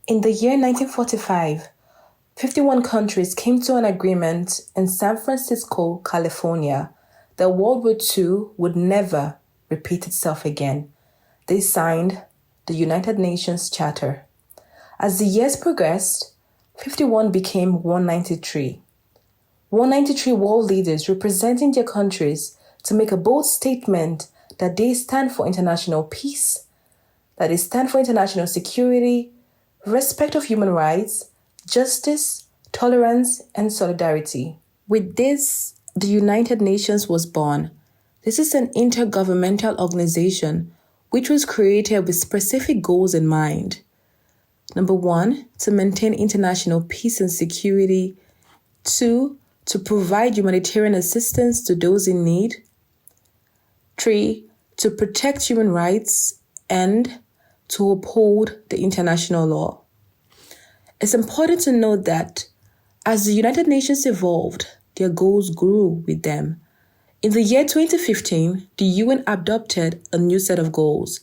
In the year 1945, 51 countries came to an agreement in San Francisco, California, that World War II would never repeat itself again. They signed the United Nations Charter. As the years progressed, 51 became 193. 193 world leaders representing their countries to make a bold statement that they stand for international peace, that they stand for international security, respect of human rights, justice, tolerance, and solidarity. With this, the United Nations was born. This is an intergovernmental organization which was created with specific goals in mind. Number 1, to maintain international peace and security. 2, to provide humanitarian assistance to those in need. 3, to protect human rights and to uphold the international law. It's important to note that as the United Nations evolved, their goals grew with them. In the year 2015, the UN adopted a new set of goals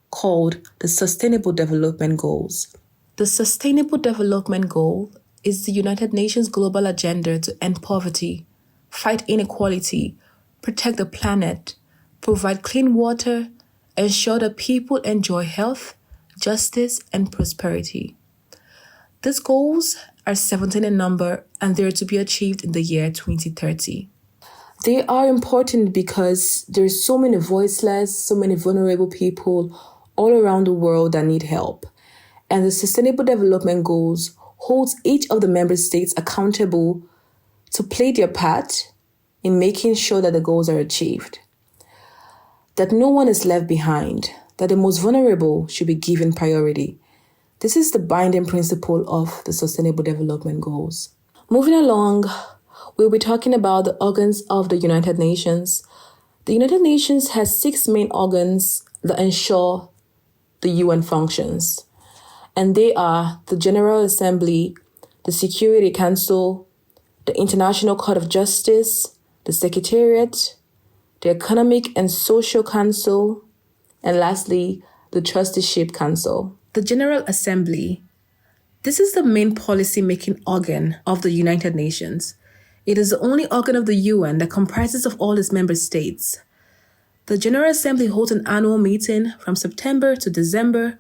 called the Sustainable Development Goals. The Sustainable Development Goal is the United Nations global agenda to end poverty, fight inequality, protect the planet, provide clean water, ensure that people enjoy health, justice, and prosperity. These goals are 17 in number and they are to be achieved in the year 2030. They are important because there's so many voiceless, so many vulnerable people all around the world that need help. And the Sustainable Development Goals holds each of the member states accountable to play their part in making sure that the goals are achieved. That no one is left behind, that the most vulnerable should be given priority. This is the binding principle of the Sustainable Development Goals. Moving along, we'll be talking about the organs of the United Nations. The United Nations has 6 main organs that ensure the UN functions. And they are the General Assembly, the Security Council, the International Court of Justice, the Secretariat, the Economic and Social Council, and lastly, the Trusteeship Council. The General Assembly. This is the main policy-making organ of the United Nations. It is the only organ of the UN that comprises of all its member states. The General Assembly holds an annual meeting from September to December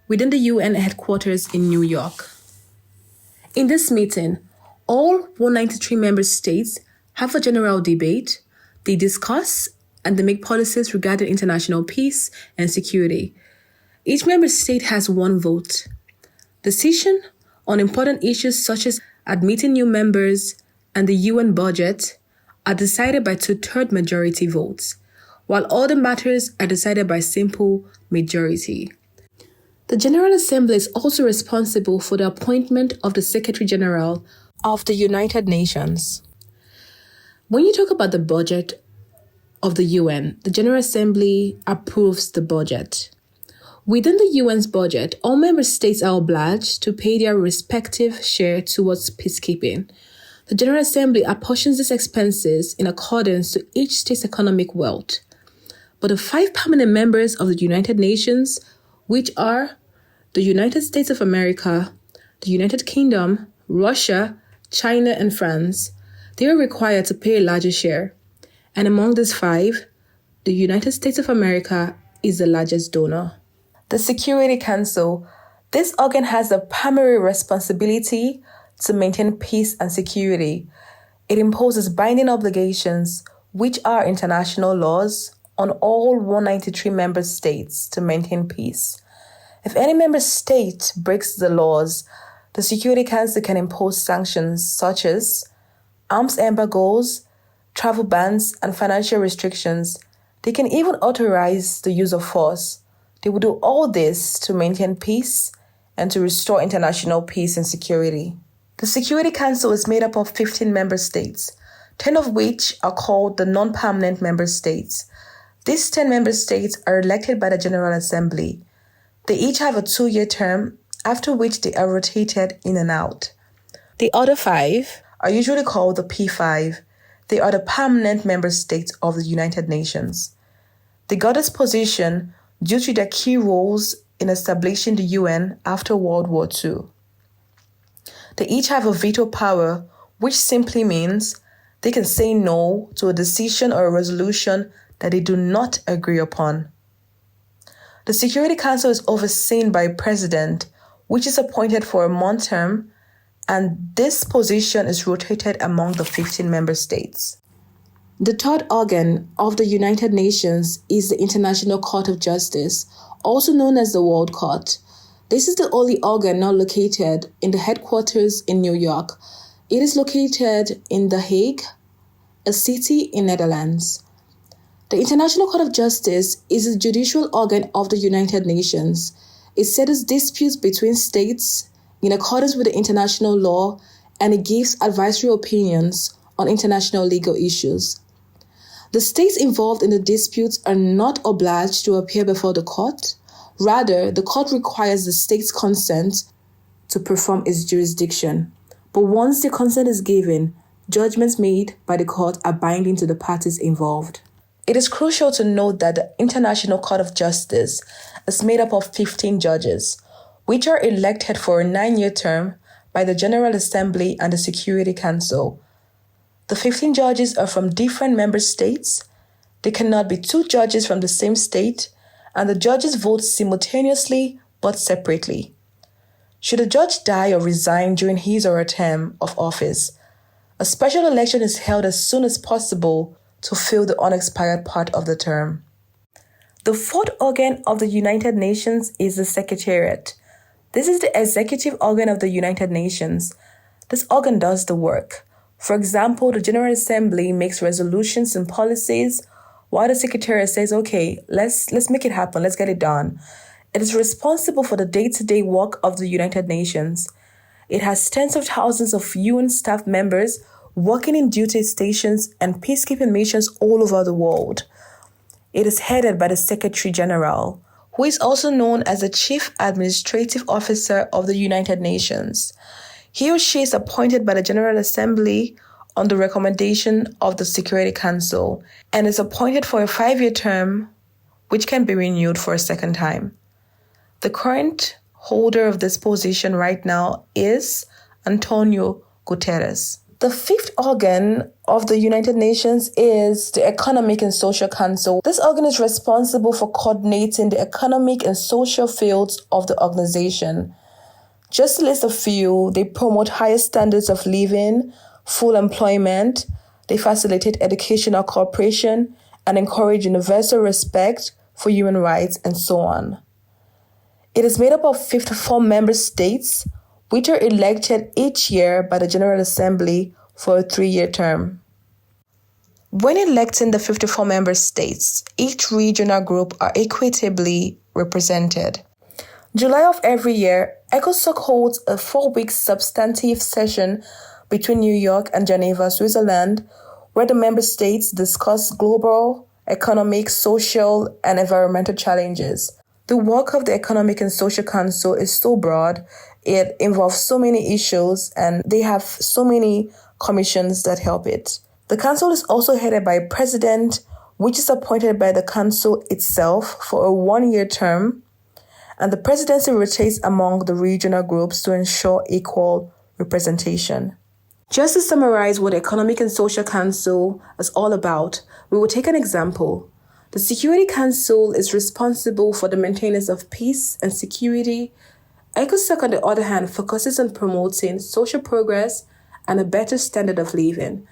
within the UN headquarters in New York. In this meeting, all 193 member states have a general debate, they discuss, and they make policies regarding international peace and security. Each member state has 1 vote. Decision on important issues such as admitting new members and the UN budget are decided by 2/3 majority votes, while other matters are decided by simple majority. The General Assembly is also responsible for the appointment of the Secretary General of the United Nations. When you talk about the budget of the UN, the General Assembly approves the budget. Within the UN's budget, all member states are obliged to pay their respective share towards peacekeeping. The General Assembly apportions these expenses in accordance to each state's economic wealth. But the 5 permanent members of the United Nations, which are the United States of America, the United Kingdom, Russia, China, and France, they are required to pay a larger share. And among these 5, the United States of America is the largest donor. The Security Council. This organ has the primary responsibility to maintain peace and security. It imposes binding obligations, which are international laws, on all 193 member states to maintain peace. If any member state breaks the laws, the Security Council can impose sanctions such as arms embargoes, travel bans, and financial restrictions. They can even authorize the use of force. They will do all this to maintain peace and to restore international peace and security. The Security Council is made up of 15 member states, 10 of which are called the non-permanent member states. These 10 member states are elected by the General Assembly. They each have a 2-year term, after which they are rotated in and out. The other 5 are usually called the P5. They are the permanent member states of the United Nations. They got this position due to their key roles in establishing the UN after World War II. They each have a veto power, which simply means they can say no to a decision or a resolution that they do not agree upon. The Security Council is overseen by a president, which is appointed for a month term, and this position is rotated among the 15 member states. The third organ of the United Nations is the International Court of Justice, also known as the World Court. This is the only organ not located in the headquarters in New York. It is located in The Hague, a city in Netherlands. The International Court of Justice is a judicial organ of the United Nations. It settles disputes between states in accordance with the international law, and it gives advisory opinions on international legal issues. The states involved in the disputes are not obliged to appear before the court. Rather, the court requires the state's consent to perform its jurisdiction. But once the consent is given, judgments made by the court are binding to the parties involved. It is crucial to note that the International Court of Justice is made up of 15 judges, which are elected for a 9-year term by the General Assembly and the Security Council. The 15 judges are from different member states. There cannot be 2 judges from the same state, and the judges vote simultaneously but separately. Should a judge die or resign during his or her term of office, a special election is held as soon as possible to fill the unexpired part of the term. The fourth organ of the United Nations is the Secretariat. This is the executive organ of the United Nations. This organ does the work. For example, the General Assembly makes resolutions and policies, while the Secretariat says, okay, let's make it happen, let's get it done. It is responsible for the day-to-day work of the United Nations. It has tens of thousands of UN staff members working in duty stations and peacekeeping missions all over the world. It is headed by the Secretary General, who is also known as the Chief Administrative Officer of the United Nations. He or she is appointed by the General Assembly on the recommendation of the Security Council and is appointed for a 5-year term, which can be renewed for a second time. The current holder of this position right now is Antonio Guterres. The fifth organ of the United Nations is the Economic and Social Council. This organ is responsible for coordinating the economic and social fields of the organization. Just to list a few, they promote higher standards of living, full employment, they facilitate educational cooperation, and encourage universal respect for human rights, and so on. It is made up of 54 member states, which are elected each year by the General Assembly for a 3-year term. When electing the 54 member states, each regional group are equitably represented. July of every year, ECOSOC holds a 4-week substantive session between New York and Geneva, Switzerland, where the member states discuss global, economic, social, and environmental challenges. The work of the Economic and Social Council is so broad, it involves so many issues, and they have so many commissions that help it. The council is also headed by a president, which is appointed by the council itself for a 1-year term, and the presidency rotates among the regional groups to ensure equal representation. Just to summarize what the Economic and Social Council is all about, we will take an example. The Security Council is responsible for the maintenance of peace and security. ECOSOC, on the other hand, focuses on promoting social progress and a better standard of living.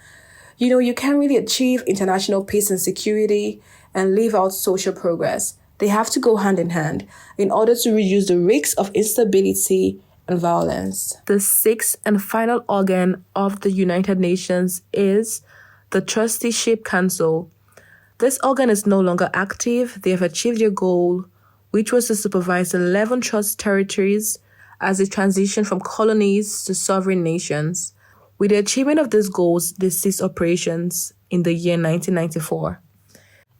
You can't really achieve international peace and security and leave out social progress. They have to go hand in hand in order to reduce the risks of instability and violence. The sixth and final organ of the United Nations is the Trusteeship Council. This organ is no longer active. They have achieved their goal, which was to supervise 11 trust territories as they transition from colonies to sovereign nations. With the achievement of these goals, they ceased operations in the year 1994.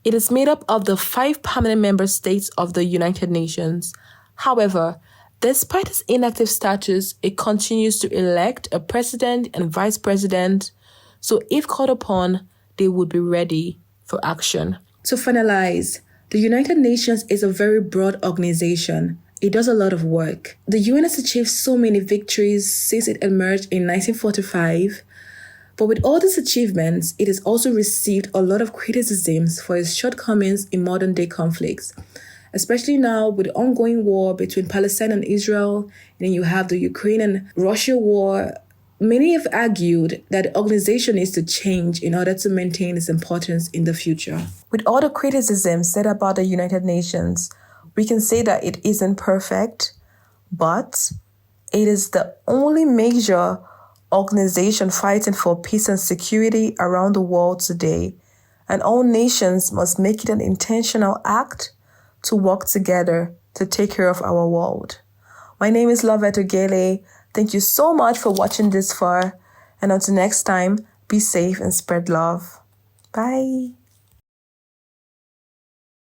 It is made up of the 5 permanent member states of the United Nations. However, despite its inactive status, it continues to elect a president and vice president, so if called upon, they would be ready for action. To finalize, the United Nations is a very broad organization. it does a lot of work. The UN has achieved so many victories since it emerged in 1945, but with all these achievements, it has also received a lot of criticisms for its shortcomings in modern-day conflicts, especially now with the ongoing war between Palestine and Israel, and then you have the Ukraine and Russia war. Many have argued that the organization needs to change in order to maintain its importance in the future. With all the criticisms said about the United Nations, we can say that it isn't perfect, but it is the only major organization fighting for peace and security around the world today, and all nations must make it an intentional act to work together to take care of our world. My name is Lovette Ogele. Thank you so much for watching this far, and until next time, be safe and spread love. Bye.